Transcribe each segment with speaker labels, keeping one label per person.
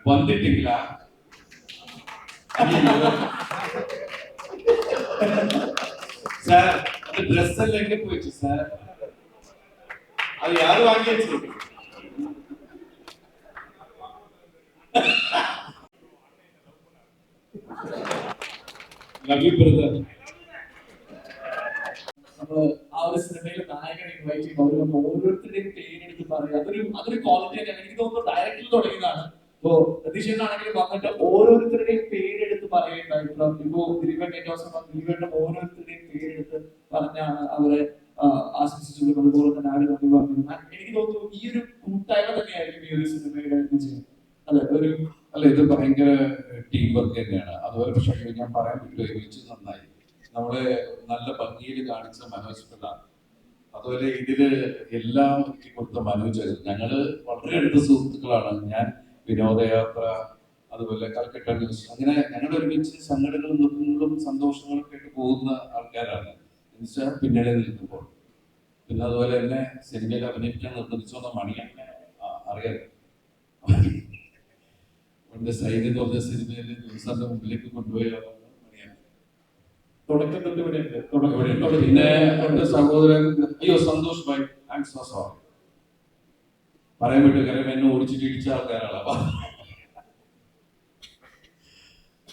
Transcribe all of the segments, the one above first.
Speaker 1: வந்துட்டீங்களா? சார் அந்த ட்ரெஸ் எல்லாம் எங்க போயிடுச்சு சார்? அது யாரும் வாங்கியாச்சு. Love you brother.
Speaker 2: നമ്മള് ആ ഒരു സിനിമയിൽ നായകനെ ഇൻവൈറ്റ് ചെയ്യുമ്പോൾ ഓരോരുത്തരുടെയും പേരെടുത്ത് പറയുക, അതൊരു ക്വാളിറ്റി ആയിട്ടാണ് എനിക്ക് തോന്നുന്നു. ഡയറക്ടറിൽ തുടങ്ങിയതാണ്. ഇപ്പോ പ്രതീക്ഷനാണെങ്കിലും വന്നിട്ട് ഓരോരുത്തരുടെയും പേരെടുത്ത് പറയുകയുണ്ടായിരുന്നു. ഇപ്പോ ദിലീപേട്ട ദിലീപേട്ട ഓരോരുത്തരുടെയും പേരെടുത്ത് പറഞ്ഞാണ് അവരെ ആശംസിച്ചതും അതുപോലെ തന്നെ ആര് നന്ദി പറഞ്ഞത്. എനിക്ക് തോന്നുന്നു ഈ ഒരു കൂട്ടായ്മ തന്നെയായിരിക്കും ഈ ഒരു സിനിമയുടെ വിജയം. അല്ലെ ഒരു
Speaker 1: അല്ല, ഇത് ഭയങ്കര ടീം വർക്ക് തന്നെയാണ്. അതുപോലെ പക്ഷേ ഞാൻ പറയാൻ പറ്റില്ല, ഒരുമിച്ച് നന്നായി നമ്മള് നല്ല ഭംഗിയിൽ കാണിച്ച മനോജ് പിള്ളാണ്. അതുപോലെ ഇതില് എല്ലാം കൊടുത്ത മനോജ്. ഞങ്ങള് വളരെ അടുത്ത സുഹൃത്തുക്കളാണ്. ഞാൻ വിനോദയാത്ര, അതുപോലെ കൽക്കട്ട ന്യൂസ്, അങ്ങനെ ഞങ്ങൾ ഒരുമിച്ച് സങ്കടങ്ങളും ദുഃഖങ്ങളും സന്തോഷങ്ങളും കേട്ട് പോകുന്ന ആൾക്കാരാണ്. എന്നുവെച്ചാൽ പിന്നീട് നിൽക്കുമ്പോൾ പിന്നെ അതുപോലെ തന്നെ സിനിമയിൽ അഭിനയിക്കാൻ നിർബന്ധിച്ചോന്ന മണിയാണ് അറിയാം. പണ്ട് സൈൻ എന്ന് പറഞ്ഞ സിനിമയിൽ ദിവസത്തിന്റെ മുമ്പിലേക്ക് കൊണ്ടുപോയ മണിയാണ്.
Speaker 2: തുടക്കം തൊട്ട് ഇവിടെ
Speaker 1: പിന്നെ എന്റെ സഹോദരൻ അയ്യോ സന്തോഷ് ഭായ്, ഐ ആം സോ സോറി പറയാൻ പറ്റും, കാര്യം എന്നെ ഓടിച്ചിട്ട് ഇടിച്ച ആൾക്കാരാണ്.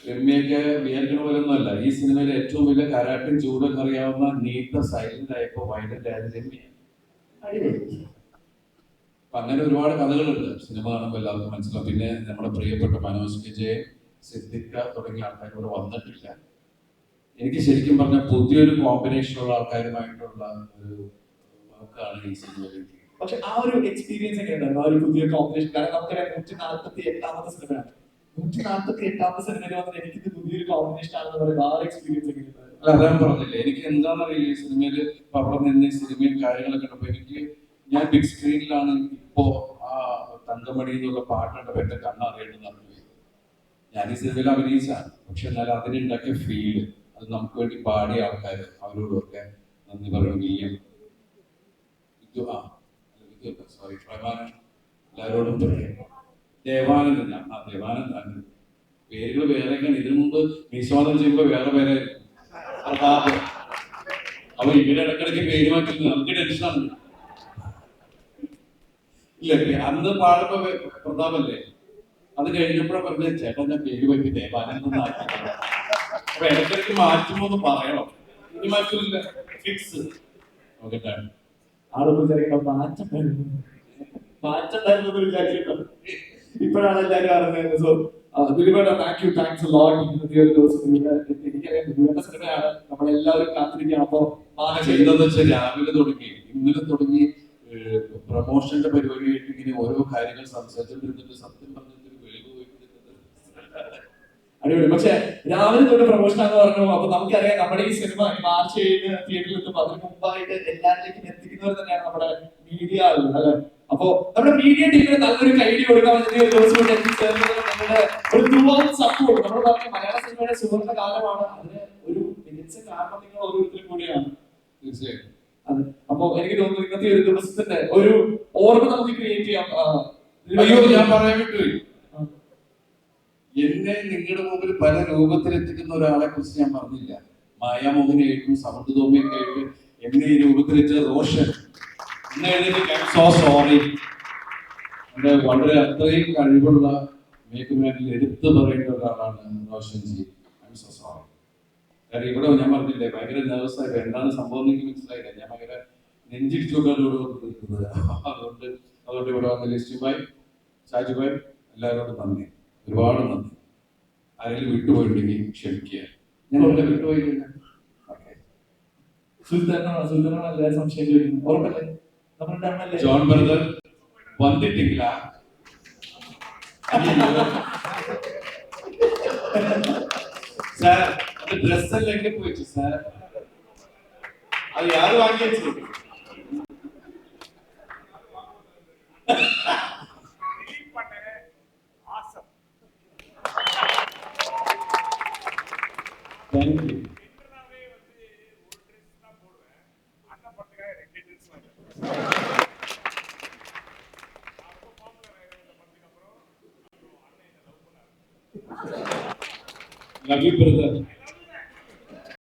Speaker 1: രമ്യൊക്കെ വിചാരിക്കണ പോലെ ഒന്നുമല്ല. ഈ സിനിമയിലെ ഏറ്റവും വലിയ കരാട്ടും ചൂടൊക്കെ അറിയാവുന്ന നീത്ത സൈലന്റ് ആയപ്പോ വൈലന്റ് ആയത് രമ്യ. അപ്പൊ അങ്ങനെ ഒരുപാട് കഥകളുണ്ട്. സിനിമ കാണുമ്പോൾ എല്ലാവർക്കും മനസ്സിലാവും. പിന്നെ നമ്മുടെ പ്രിയപ്പെട്ട മനോജ് വിജയ്, സിദ്ദിഖ തുടങ്ങിയ ആൾക്കാർ ഇവിടെ വന്നിട്ടില്ല. എനിക്ക് ശരിക്കും പറഞ്ഞാൽ പുതിയൊരു കോമ്പിനേഷനുള്ള ആൾക്കാരുമായിട്ടുള്ള ഒരു വർക്കാണ് ഈ സിനിമയിലേക്ക്.
Speaker 2: പക്ഷെ ആ ഒരു എക്സ്പീരിയൻസ് ഒക്കെ ഉണ്ടായിരുന്നു, ആ ഒരു പുതിയ കോമ്പിനേഷൻ. കാരണം നമുക്കറിയാം 148ാമത്തെ സിനിമയാണ്. 148ാമത്തെ സിനിമയിൽ വന്നിട്ട് എനിക്കിത് പുതിയൊരു കോമ്പിനേഷൻ ആണെന്ന് പറയുമ്പോൾ ആ ഒരു എക്സ്പീരിയൻസ് ഒക്കെ ഉണ്ടായിരുന്നു.
Speaker 1: അല്ല, അതാൻ പറഞ്ഞില്ലേ, എനിക്ക് എന്താണെന്നറിയില്ല ഈ സിനിമയില് അവിടെ നിന്ന് ഈ സിനിമയും കാര്യങ്ങളൊക്കെ ഉണ്ടപ്പോ എനിക്ക് ഞാൻ ബിഗ് സ്ക്രീനിലാണ് ഇപ്പോ ആ തങ്കമണി എന്നുള്ള പാട്ടുണ്ട് എന്റെ കണ്ണറിയേണ്ടത് അറിഞ്ഞു. ഞാൻ ഈ സിനിമയിൽ അഭിനയിച്ചാണ്. പക്ഷെ എന്നാലും അതിനുണ്ടാക്കിയ ഫീല്, അത് നമുക്ക് വേണ്ടി പാടിയ ആൾക്കാർ, അവരോടൊക്കെ നന്ദി പറയണം. സോറി പ്രമാനം, എല്ലാവരോടും പറയാം. ദേവാനന്ദൻ, ദേവാനന്ദൻ പേരുകൾ വേറെയൊക്കെയാണ്. ഇതിനു മുമ്പ് നിശോധനം ചെയ്യുമ്പോ വേറെ പേരെ പ്രതാപ്. അപ്പൊ ഇവരുടെ ഇടക്കിടയ്ക്ക് പേര് മാറ്റുന്നത് നമുക്ക് ടെൻഷനാണ്. ഇല്ല, അന്ന് പാടുമ്പോ പ്രതാപല്ലേ, അത് കഴിഞ്ഞപ്പോഴാണ് പറഞ്ഞ ചേട്ടൻ ഞാൻ പേര് പറ്റി ദേവാനന്ദൻ. അപ്പൊ ഇടക്കിടയ്ക്ക് മാറ്റുമ്പോ ഒന്ന് പറയണം. ഇനി മാറ്റില്ല, ഫിക്സ്. ഓക്കെ,
Speaker 2: ആളുകൾ വിചാരിക്കണം മാറ്റം വിചാരിക്കണം. ഇപ്പോഴാണ് എല്ലാവരും അറിഞ്ഞത്. സോ ദിലീപേട്ട താങ്ക്സ് എ ലോട്ട്. എനിക്കറിയാം ദിലീപേട്ട സിനിമയാണ്, നമ്മളെല്ലാവരും കാത്തിരിക്കുകയാണ്. അപ്പൊ
Speaker 1: എന്താന്ന് വെച്ചാൽ രാവിലെ തുടങ്ങി ഇന്നലെ തുടങ്ങി പ്രൊമോഷന്റെ പരിപാടിയായിട്ട് ഇങ്ങനെ ഓരോ കാര്യങ്ങൾ സംസാരിച്ചിട്ടിരുന്നിട്ട് സത്യം പറഞ്ഞിട്ട് വെളിവ്
Speaker 2: അടിപൊളി. പക്ഷെ രാവിലെ തൊട്ട് പ്രൊമോഷൻ ആണെന്ന് പറഞ്ഞു. അപ്പൊ നമുക്കറിയാം നമ്മുടെ ഈ സിനിമ മാർച്ച് 7 തിയേറ്ററിൽ എത്തുമ്പോൾ അതിന് മുമ്പായിട്ട് എല്ലാവരിലേക്കും എത്തിക്കുന്നവർ തന്നെയാണ് നമ്മുടെ മീഡിയ ആളുകൾ, അല്ലെ? അപ്പൊ നമ്മുടെ മീഡിയ ടീമിന് നല്ലൊരു കൈഡി കൊടുക്കാൻ വേണ്ടി ഒരു ദിവസം കൊണ്ട് എത്തിച്ചേർന്നത് നിങ്ങളുടെ ഒരു ത്രൂ സപ്പോർട്ട്. നമ്മൾ പറഞ്ഞ മലയാള സിനിമയുടെ സുവർണ്ണ കാലമാണ്. അതിന് ഒരു മികച്ച കാരണം നിങ്ങൾ ഓരോരുത്തരും കൂടിയാണ്.
Speaker 1: തീർച്ചയായും.
Speaker 2: അതെ. അപ്പൊ എനിക്ക് തോന്നുന്നു ഇന്നത്തെ ഒരു ദിവസത്തിന്റെ ഒരു ഓർമ്മ നമുക്ക് ക്രിയേറ്റ് ചെയ്യാം.
Speaker 1: അയ്യോ, ഞാൻ പറയാൻ വിട്ടുപോയി. എന്നെ നിങ്ങളുടെ മുമ്പിൽ പല രൂപത്തിലെത്തിക്കുന്ന ഒരാളെ കുറിച്ച് ഞാൻ പറഞ്ഞില്ല. മായാമോഹനായിട്ടും സമൃദ്ധോമയൊക്കെ ആയിട്ട് എന്നെ ഈ രൂപത്തിലെത്തിച്ച റോഷൻ. So sorry. എന്റെ വളരെ അത്രയും കഴിവുള്ള മേക്കുമാനിൽ എടുത്തു പറയേണ്ട ഒരാളാണ് Roshan G. I M so sorry. കാരണം ഇവിടെ ഞാൻ പറഞ്ഞില്ലേ, ഭയങ്കര നെർവസ് ആയിട്ട് എന്താണ് സംഭവം എനിക്ക് മനസ്സിലായില്ല. ഞാൻ ഭയങ്കര നെഞ്ചിടിച്ചുകൊണ്ടാണ് ഇവിടെ നിൽക്കുന്നത്. അതുകൊണ്ട് ഇവിടെ വന്ന ലിസ്റ്റുബായി, ഷാജുബായി, എല്ലാവരോടും നന്ദി, ഒരുപാട് നന്ദി. ആരെങ്കിലും വിട്ടുപോയിട്ടുണ്ടെങ്കിൽ ക്ഷമിക്കുക. ഞാൻ ഇവിടെ വിട്ടുപോയിട്ടില്ല.
Speaker 2: സുൽത്താനാണ് സംശയം ചോദിക്കുന്നത്. ഉറപ്പല്ലേ?
Speaker 1: ജോൺ ബ്രദർ വന്നിട്ടില്ല. സാർ അത് ഡ്രസ് എല്ലാം എങ്ങനെ പോയിച്ചു സാർ? അത് யாரு വാങ്ങിച്ചു? Thank you. Love you brother.